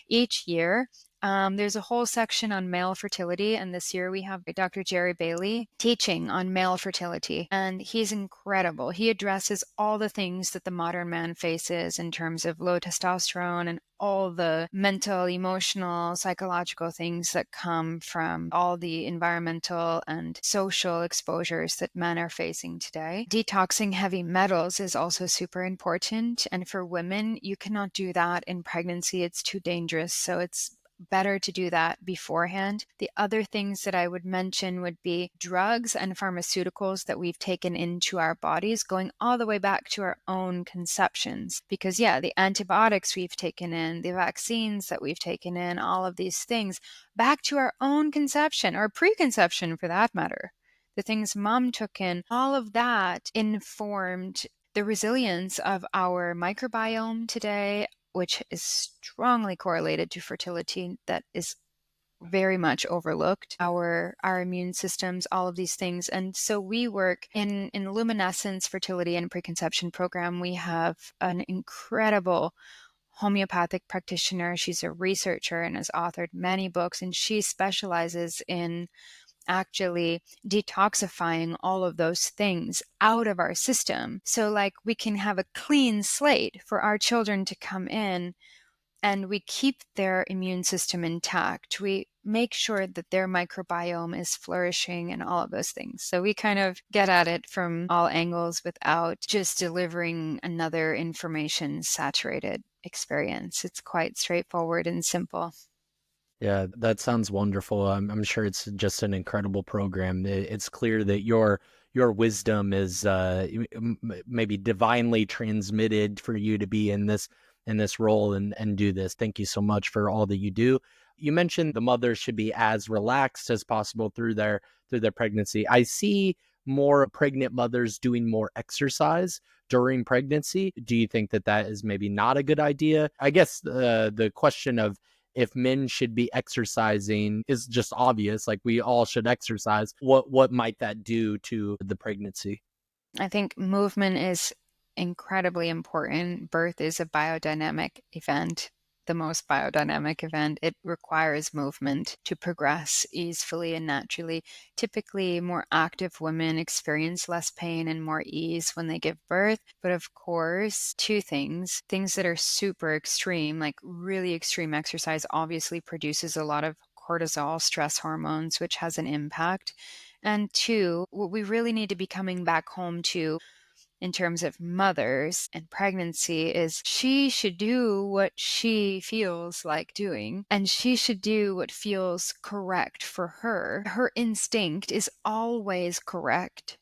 each year. There's a whole section on male fertility, and this year we have Dr. Jerry Bailey teaching on male fertility, and he's incredible. He addresses all the things that the modern man faces in terms of low testosterone and all the mental, emotional, psychological things that come from all the environmental and social exposures that men are facing today. Detoxing heavy metals is also super important. And for women, you cannot do that in pregnancy. It's too dangerous. So it's better to do that beforehand. The other things that I would mention would be drugs and pharmaceuticals that we've taken into our bodies, going all the way back to our own conceptions. Because, yeah, the antibiotics we've taken in, the vaccines that we've taken in, all of these things, back to our own conception or preconception for that matter. The things mom took in, all of that informed the resilience of our microbiome today, which is strongly correlated to fertility, that is very much overlooked, our immune systems, all of these things. And so we work in Luminescence Fertility and Preconception program. We have an incredible homeopathic practitioner. She's a researcher and has authored many books, and she specializes in actually detoxifying all of those things out of our system. So like we can have a clean slate for our children to come in, and we keep their immune system intact. We make sure that their microbiome is flourishing and all of those things. So we kind of get at it from all angles without just delivering another information saturated experience. It's quite straightforward and simple. Yeah, that sounds wonderful. I'm sure it's just an incredible program. It's clear that your wisdom is maybe divinely transmitted for you to be in this role and do this. Thank you so much for all that you do. You mentioned the mother should be as relaxed as possible through their pregnancy. I see more pregnant mothers doing more exercise during pregnancy. Do you think that that is maybe not a good idea? I guess the question of if men should be exercising is just obvious. Like we all should exercise. What might that do to the pregnancy? I think movement is incredibly important. Birth is a biodynamic event, the most biodynamic event. It requires movement to progress easily and naturally. Typically, more active women experience less pain and more ease when they give birth. But of course, two things that are super extreme, like really extreme exercise, obviously produces a lot of cortisol, stress hormones, which has an impact. And two, what we really need to be coming back home to in terms of mothers and pregnancy is she should do what she feels like doing, and she should do what feels correct for her. Her instinct is always correct.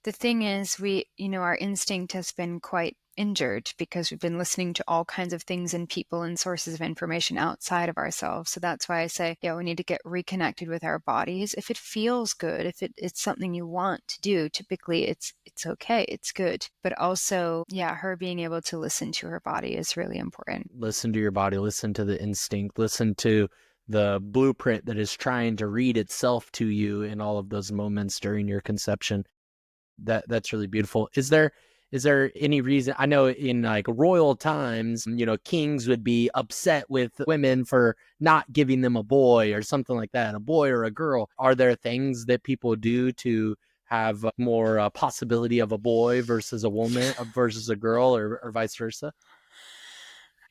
The thing is, our instinct has been quite injured because we've been listening to all kinds of things and people and sources of information outside of ourselves. So that's why I say, yeah, we need to get reconnected with our bodies. If it feels good, if it's something you want to do, typically it's okay, it's good. But also, yeah, her being able to listen to her body is really important. Listen to your body, listen to the instinct, listen to the blueprint that is trying to read itself to you in all of those moments during your conception. That's really beautiful. Is there any reason? I know in like royal times, kings would be upset with women for not giving them a boy or something like that, a boy or a girl. Are there things that people do to have more possibility of a boy versus a woman versus a girl, or vice versa?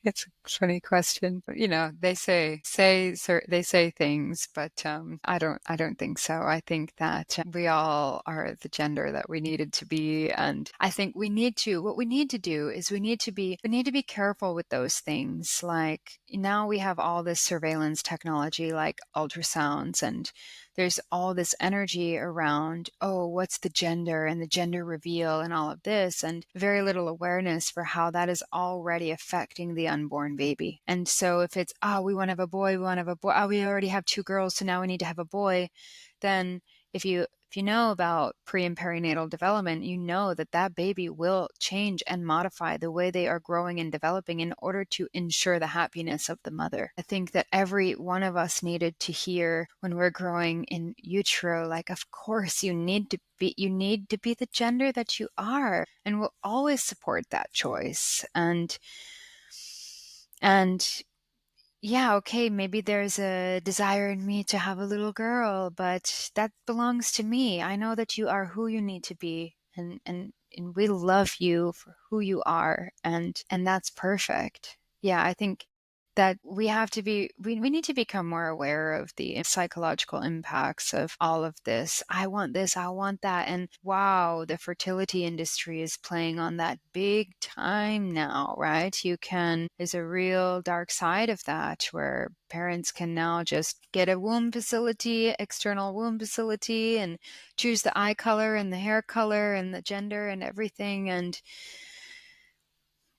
It's a funny question, but they say things, but I don't think so. I think that we all are the gender that we needed to be, and I think what we need to do is we need to be careful with those things. Like now we have all this surveillance technology like ultrasounds, and there's all this energy around, oh, what's the gender and the gender reveal and all of this, and very little awareness for how that is already affecting the unborn baby. And so if it's, oh, we want to have a boy, we want to have a boy, oh, we already have two girls, so now we need to have a boy, then if you know about pre and perinatal development, you know that that baby will change and modify the way they are growing and developing in order to ensure the happiness of the mother. I think that every one of us needed to hear when we're growing in utero, like, of course you need to be the gender that you are, and we'll always support that choice. And yeah, okay, maybe there's a desire in me to have a little girl, but that belongs to me. I know that you are who you need to be, and we love you for who you are, and that's perfect. Yeah, I think that we need to become more aware of the psychological impacts of all of this. I want this, I want that. And wow, the fertility industry is playing on that big time now, right? There's a real dark side of that where parents can now just get a womb facility, external womb facility, and choose the eye color and the hair color and the gender and everything. And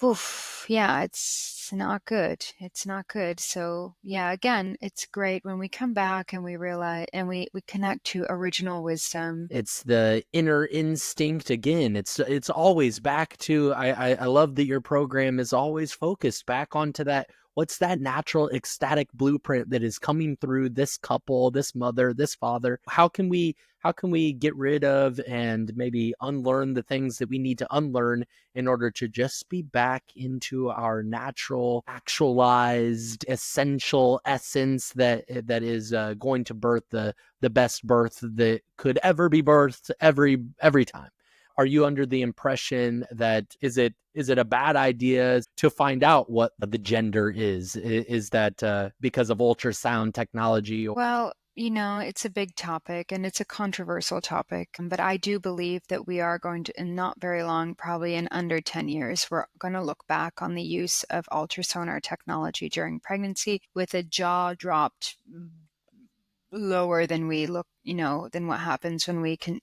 oof, yeah, it's not good. It's not good. So, yeah, again, it's great when we come back and we realize and we connect to original wisdom. It's the inner instinct again. It's always back to, I love that your program is always focused back onto that. What's that natural ecstatic blueprint that is coming through this couple, this mother, this father? How can we get rid of and maybe unlearn the things that we need to unlearn in order to just be back into our natural, actualized, essential essence that is going to birth the best birth that could ever be birthed every time? Are you under the impression that is it a bad idea to find out what the gender is? Is that because of ultrasound technology? Well, it's a big topic and it's a controversial topic, but I do believe that we are going to, in not very long, probably in under 10 years, we're going to look back on the use of ultrasonar technology during pregnancy with a jaw dropped lower than than what happens when we can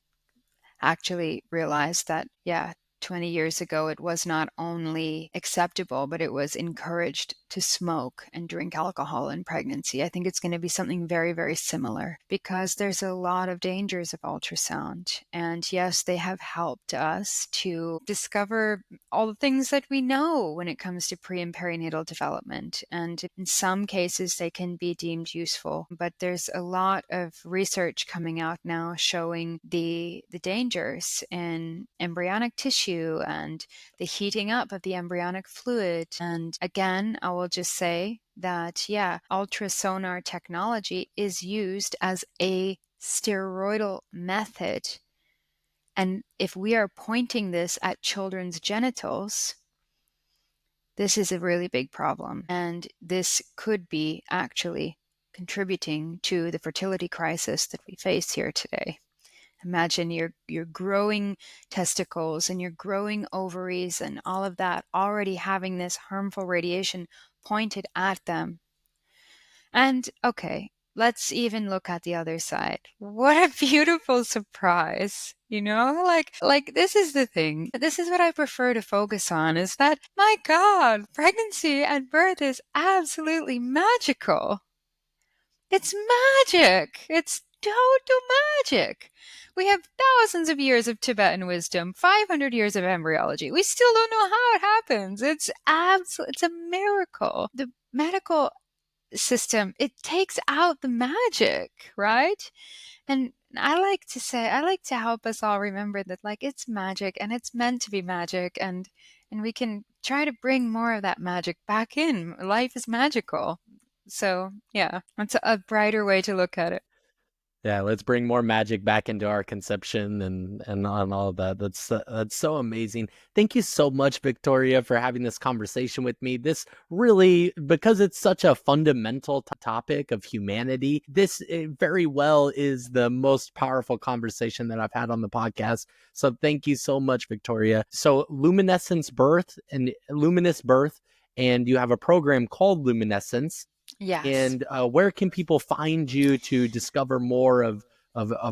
actually realize that, yeah, 20 years ago, it was not only acceptable, but it was encouraged to smoke and drink alcohol in pregnancy. I think it's going to be something very, very similar because there's a lot of dangers of ultrasound. And yes, they have helped us to discover all the things that we know when it comes to pre and perinatal development. And in some cases, they can be deemed useful. But there's a lot of research coming out now showing the dangers in embryonic tissue and the heating up of the embryonic fluid. And again, I will just say that, yeah, ultrasonar technology is used as a steroidal method. And if we are pointing this at children's genitals, this is a really big problem. And this could be actually contributing to the fertility crisis that we face here today. Imagine your growing testicles and your growing ovaries and all of that already having this harmful radiation pointed at them. And okay, let's even look at the other side. What a beautiful surprise, you know? Like this is the thing. This is what I prefer to focus on, is that, my God, pregnancy and birth is absolutely magical. It's magic. It's total magic. We have thousands of years of Tibetan wisdom, 500 years of embryology. We still don't know how it happens. It's a miracle. The medical system, it takes out the magic, right? And I like to help us all remember that, like, it's magic and it's meant to be magic, and we can try to bring more of that magic back in. Life is magical. So, yeah, that's a brighter way to look at it. Yeah, let's bring more magic back into our conception and on all of that. That's so amazing. Thank you so much, Victoria, for having this conversation with me. This really, because it's such a fundamental topic of humanity, this very well is the most powerful conversation that I've had on the podcast. So thank you so much, Victoria. So luminescence birth and luminous birth, and you have a program called Luminescence. Yes. And where can people find you to discover more of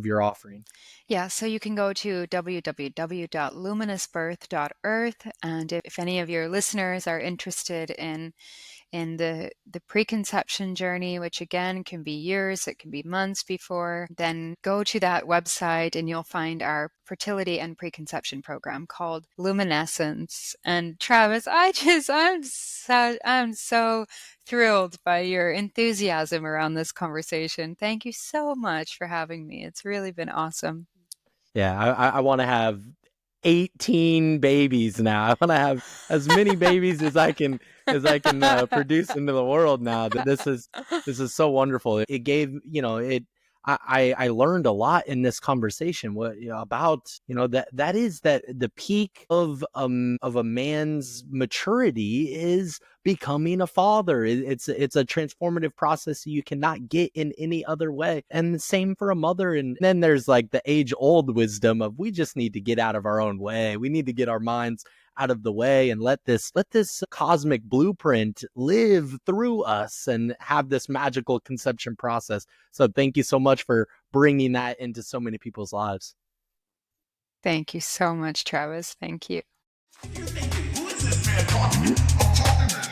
your offering? Yeah, so you can go to www.luminousbirth.earth, and if any of your listeners are interested in the preconception journey, which again can be years, it can be months before, then go to that website and you'll find our fertility and preconception program called Luminescence. And Travis, I'm so thrilled by your enthusiasm around this conversation. Thank you so much for having me. It's really been awesome. Yeah, I want to have 18 babies now. I want to have as many babies as I can produce into the world now. This is so wonderful. It gave, it I learned a lot in this conversation about, that the peak of a man's maturity is becoming a father. It's a transformative process you cannot get in any other way. And the same for a mother. And then there's like the age old wisdom of, we just need to get out of our own way. We need to get our minds out of the way and let this cosmic blueprint live through us and have this magical conception process. So thank you so much for bringing that into so many people's lives. Thank you so much, Travis. Thank you. You thinking, who is this man talking to? I'm talking to